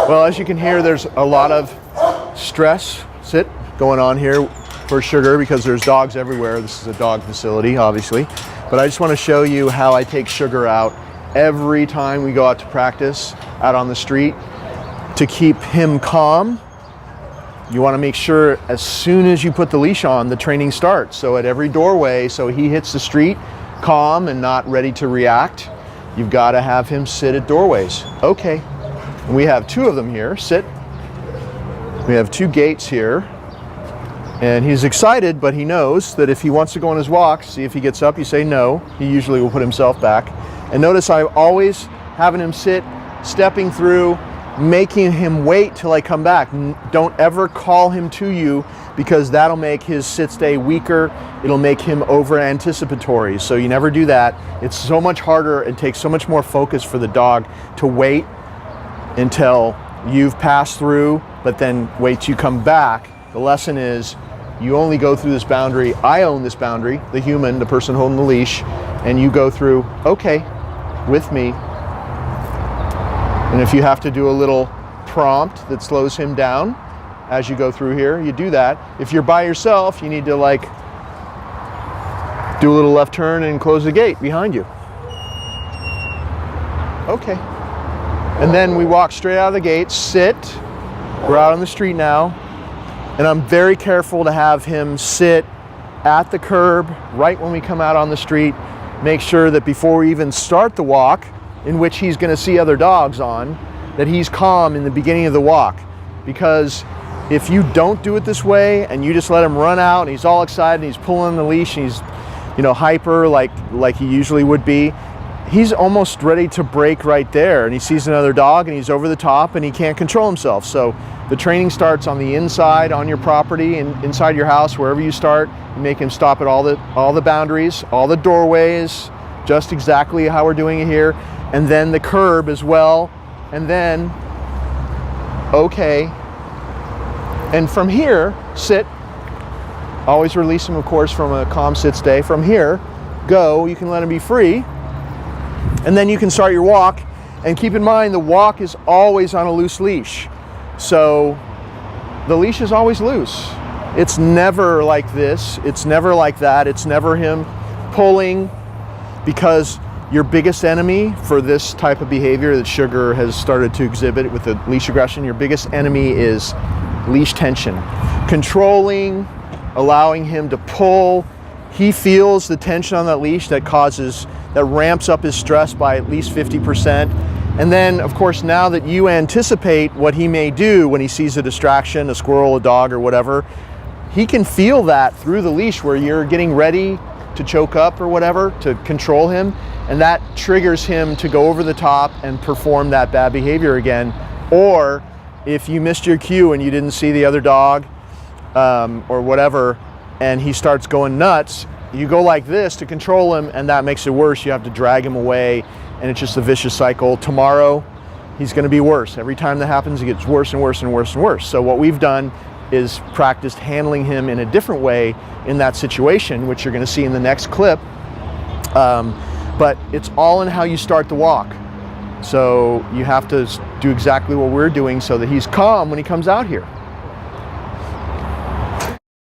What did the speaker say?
Well, as you can hear, there's a lot of stress going on here for Sugar because there's dogs everywhere. This is a dog facility, obviously. But I just want to show you how I take Sugar out every time we go out to practice out on the street to keep him calm. You want to make sure as soon as you put the leash on, the training starts. So at every doorway, so he hits the street calm and not ready to react, you've got to have him sit at doorways. Okay. And we have two of them here. Sit. We have two gates here. And he's excited, but he knows that if he wants to go on his walk, see if he gets up, you say no. He usually will put himself back. And notice I'm always having him sit, stepping through, making him wait till I come back. Don't ever call him to you because that'll make his sit stay weaker. It'll make him over anticipatory. So you never do that. It's so much harder and takes so much more focus for the dog to wait until you've passed through, but then wait till you come back. The lesson is you only go through this boundary. I own this boundary, the human, the person holding the leash, and you go through, okay, with me. And if you have to do a little prompt that slows him down as you go through here, you do that. If you're by yourself, you need to like do a little left turn and close the gate behind you. Okay. And then we walk straight out of the gate, sit. We're out on the street now. And I'm very careful to have him sit at the curb right when we come out on the street. Make sure that before we even start the walk, in which he's going to see other dogs on, that he's calm in the beginning of the walk. Because if you don't do it this way and you just let him run out and he's all excited and he's pulling the leash and he's, you know, hyper like he usually would be, he's almost ready to break right there, and he sees another dog and he's over the top and he can't control himself. So the training starts on the inside, on your property, and inside your house, wherever you start. You make him stop at all the boundaries, all the doorways, just exactly how we're doing it here, and then the curb as well, and then okay. And from here, sit. Always release him, of course, from a calm sit stay. From here, go. You can let him be free. And then you can start your walk, and keep in mind the walk is always on a loose leash. So the leash is always loose. It's never like this, it's never like that, it's never him pulling, because your biggest enemy for this type of behavior that Sugar has started to exhibit with the leash aggression, your biggest enemy is leash tension. Controlling, allowing him to pull. He feels the tension on that leash that ramps up his stress by at least 50%. And then, of course, now that you anticipate what he may do when he sees a distraction, a squirrel, a dog, or whatever, he can feel that through the leash where you're getting ready to choke up or whatever, to control him. And that triggers him to go over the top and perform that bad behavior again. Or if you missed your cue and you didn't see the other dog or whatever, and he starts going nuts, you go like this to control him, and that makes it worse. You have to drag him away, and it's just a vicious cycle. Tomorrow, he's going to be worse. Every time that happens, it gets worse and worse and worse and worse. So what we've done is practiced handling him in a different way in that situation, which you're going to see in the next clip. But it's all in how you start the walk. So you have to do exactly what we're doing so that he's calm when he comes out here.